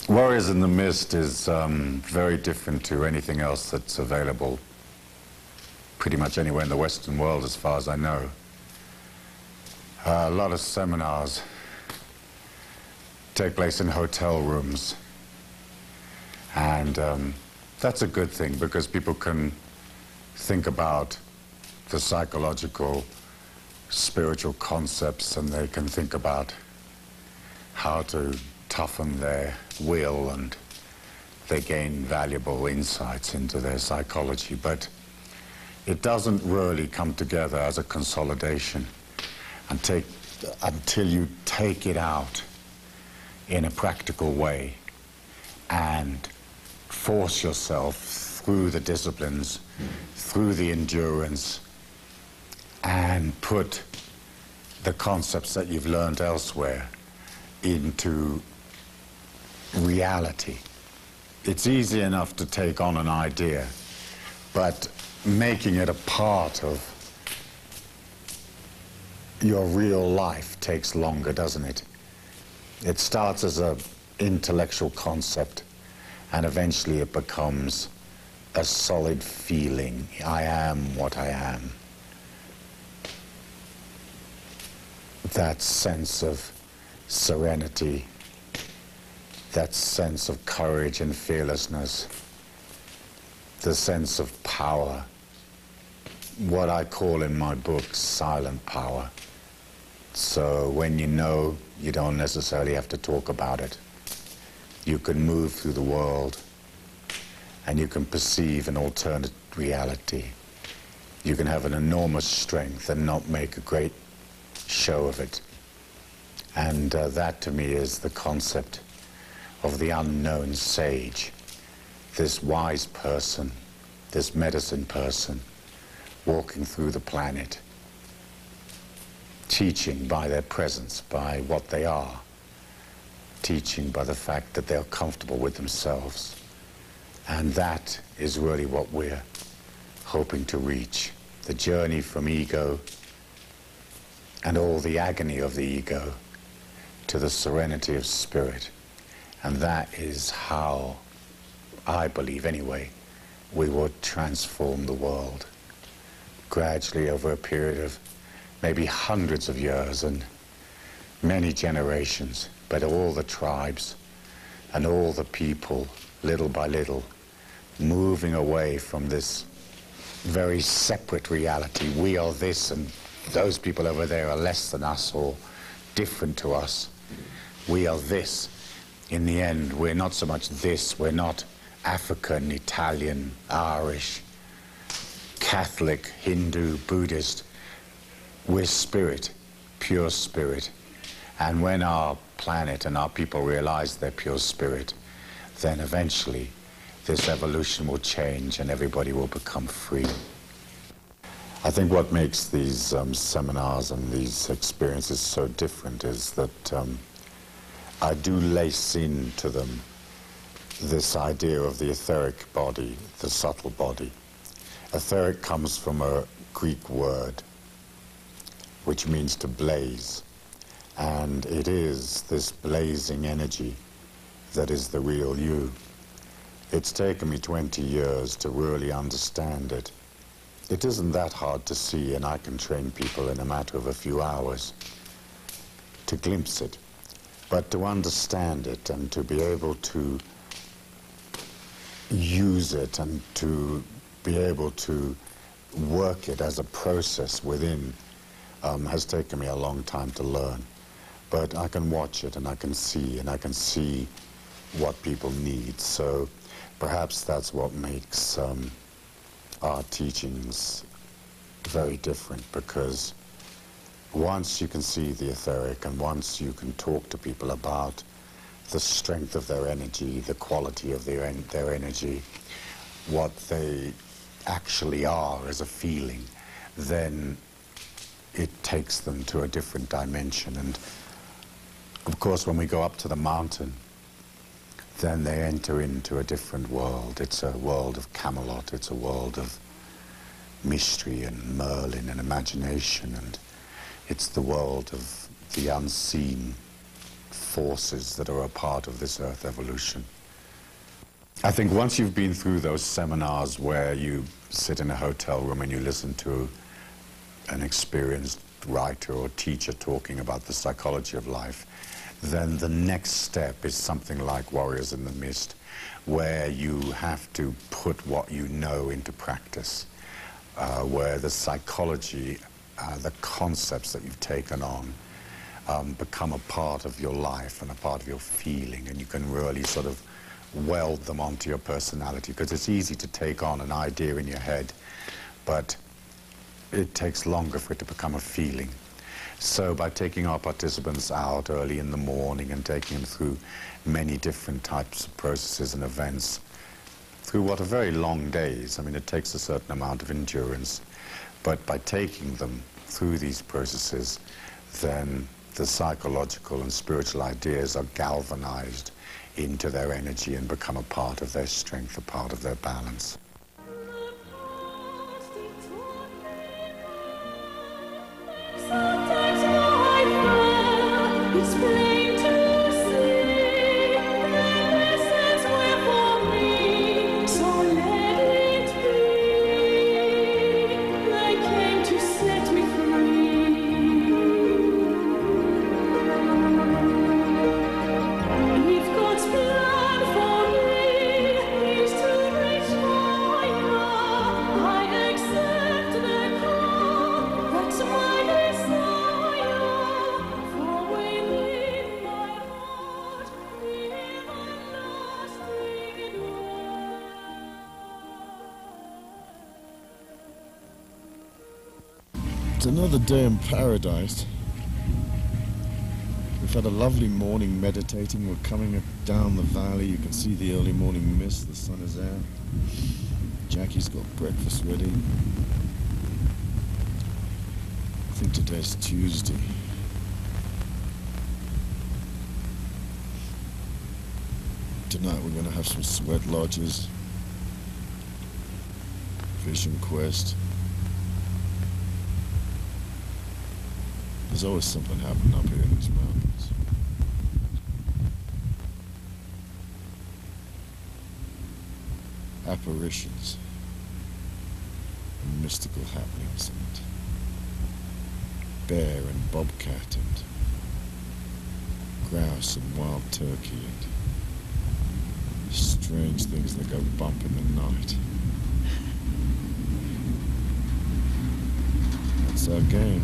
Warriors in the Mist is very different to anything else that's available pretty much anywhere in the Western world, as far as I know. A lot of seminars take place in hotel rooms, and that's a good thing because people can think about the psychological, spiritual concepts, and they can think about how to toughen their will, and they gain valuable insights into their psychology. But it doesn't really come together as a consolidation until you take it out in a practical way and force yourself through the disciplines, through the endurance, and put the concepts that you've learned elsewhere into reality. It's easy enough to take on an idea, but making it a part of your real life takes longer, doesn't it? It starts as an intellectual concept, and eventually it becomes a solid feeling. I am what I am. That sense of serenity, that sense of courage and fearlessness, the sense of power, what I call in my book silent power. So when you know, you don't necessarily have to talk about it. You can move through the world and you can perceive an alternate reality. You can have an enormous strength and not make a great show of it. And that to me is the concept of the unknown sage, this wise person, this medicine person, walking through the planet, teaching by their presence, by what they are, teaching by the fact that they're comfortable with themselves. And that is really what we're hoping to reach, the journey from ego and all the agony of the ego to the serenity of spirit. And that is how, I believe anyway, we will transform the world gradually over a period of maybe hundreds of years and many generations, but all the tribes and all the people, little by little, moving away from this very separate reality. We are this and those people over there are less than us or different to us. We are this. In the end, we're not so much this, we're not African, Italian, Irish, Catholic, Hindu, Buddhist. We're spirit, pure spirit. And when our planet and our people realize they're pure spirit, then eventually this evolution will change and everybody will become free. I think what makes these seminars and these experiences so different is that I do lace into them this idea of the etheric body, the subtle body. Etheric comes from a Greek word which means to blaze, and it is this blazing energy that is the real you. It's taken me 20 years to really understand it. It isn't that hard to see, and I can train people in a matter of a few hours to glimpse it. But to understand it and to be able to use it and to be able to work it as a process within has taken me a long time to learn. But I can watch it and I can see what people need. So perhaps that's what makes our teachings very different, because once you can see the etheric and once you can talk to people about the strength of their energy, the quality of their energy, what they actually are as a feeling, then it takes them to a different dimension. And of course, when we go up to the mountain, then they enter into a different world. It's a world of Camelot, it's a world of mystery and Merlin and imagination, and it's the world of the unseen forces that are a part of this Earth evolution. I think once you've been through those seminars where you sit in a hotel room and you listen to an experienced writer or teacher talking about the psychology of life, then the next step is something like Warriors in the Mist, where you have to put what you know into practice, where the psychology, the concepts that you've taken on become a part of your life and a part of your feeling, and you can really sort of weld them onto your personality, because it's easy to take on an idea in your head, but it takes longer for it to become a feeling. So by taking our participants out early in the morning and taking them through many different types of processes and events, through what are very long days, I mean, it takes a certain amount of endurance, but by taking them through these processes, then the psychological and spiritual ideas are galvanized into their energy and become a part of their strength, a part of their balance. Another day in paradise. We've had a lovely morning meditating. We're coming down the valley. You can see the early morning mist. The sun is out. Jackie's got breakfast ready. I think today's Tuesday. Tonight we're going to have some sweat lodges, vision quest. There's always something happening up here in these mountains. Apparitions and mystical happenings, and bear and bobcat and grouse and wild turkey and strange things that go bump in the night. That's our game.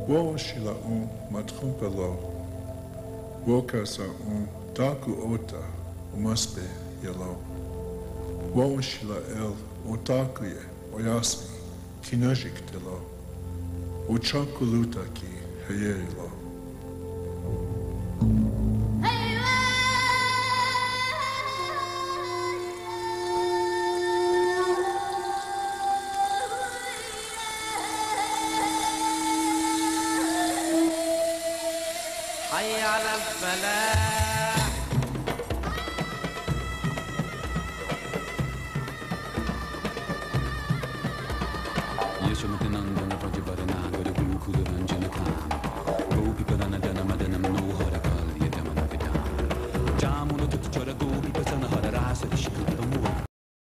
Wo shila matrumpelo, wokasa taku ota umaspe yelo. Wo shila el otakuye oyasmi kinajik telo, ochakuluta ki hayelo. حي على الفلاح